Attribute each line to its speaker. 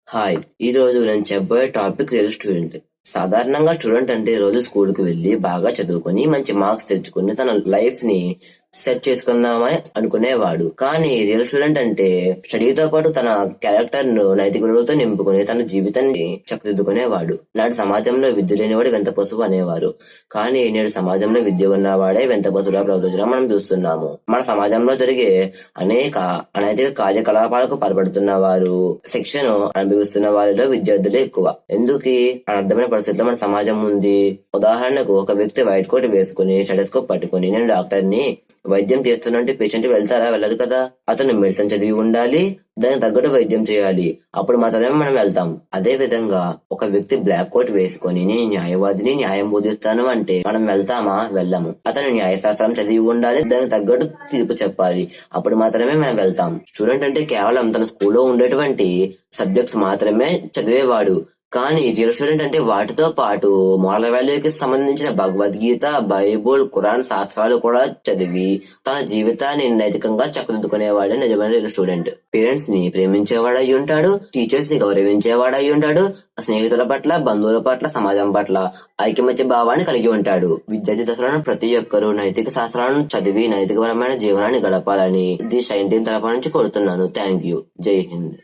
Speaker 1: Hi! ఈ రోజు నేను చెప్పబోయే టాపిక్ రియల్ స్టూడెంట్. సాధారణంగా స్టూడెంట్ అంటే రోజు స్కూల్కి వెళ్ళి బాగా చదువుకొని మంచి మార్క్స్ తెచ్చుకుని తన లైఫ్ ని సెట్ చేసుకుందామని అనుకునేవాడు. కానీ రియల్ స్టూడెంట్ అంటే స్టడీతో పాటు తన క్యారెక్టర్ ను నైతిక విలువలతో నింపుకుని తన జీవితాన్ని చక్కదిద్దుకునేవాడు. నాటి సమాజంలో విద్య లేనివాడు వింత పశువు అనేవారు. కానీ నేడు సమాజంలో విద్య ఉన్నవాడే వింత పశువులా ప్రవర్తించడం మనం చూస్తున్నాము. మన సమాజంలో జరిగే అనేక అనైతిక కార్యకలాపాలకు పాల్పడుతున్న వారు, శిక్షను అనుభవిస్తున్న వారిలో విద్యార్థులే ఎక్కువ. ఎందుకు అర్థమైన పరిస్థితిలో మన సమాజం ఉంది? ఉదాహరణకు ఒక వ్యక్తి వైట్ కోట్ వేసుకుని స్టెథోస్కోప్ పట్టుకుని నేను డాక్టర్ని, వైద్యం చేస్తున్నట్టు పేషెంట్ వెళ్తారా? వెళ్ళరు కదా. అతను మెడిసిన్ చదివి ఉండాలి, దానికి తగ్గట్టు వైద్యం చేయాలి, అప్పుడు మాత్రమే మనం వెళ్తాం. అదే విధంగా ఒక వ్యక్తి బ్లాక్ కోట్ వేసుకొని నేను న్యాయవాదిని, న్యాయం బోధిస్తాను అంటే మనం వెళ్తామా? వెళ్ళము. అతను న్యాయశాస్త్రం చదివి ఉండాలి, దానికి తగ్గట్టు తీర్పు చెప్పాలి, అప్పుడు మాత్రమే మనం వెళ్తాం. స్టూడెంట్ అంటే కేవలం తన స్కూల్లో ఉండేటువంటి సబ్జెక్ట్స్ మాత్రమే చదివేవాడు. కానీ రియల్ స్టూడెంట్ అంటే వాటితో పాటు మోరల్ వాల్యూకి సంబంధించిన భగవద్గీత, బైబుల్, ఖురాన్ శాస్త్రాలు కూడా చదివి తన జీవితాన్ని నైతికంగా చక్కదిద్దుకునేవాడే నిజమైన రియల్ స్టూడెంట్. పేరెంట్స్ ని ప్రేమించేవాడు అయి ఉంటాడు, టీచర్స్ ని గౌరవించేవాడు అయి ఉంటాడు, స్నేహితుల పట్ల, బంధువుల పట్ల, సమాజం పట్ల ఐకమత్య భావాన్ని కలిగి ఉంటాడు. విద్యార్థి దశలోని ప్రతి ఒక్కరూ నైతిక శాస్త్రాలను చదివి నైతికపరమైన జీవనాన్ని గడపాలని ది షైన్ టీం తరపు నుంచి కోరుతున్నాను. Thank you. జై హింద్.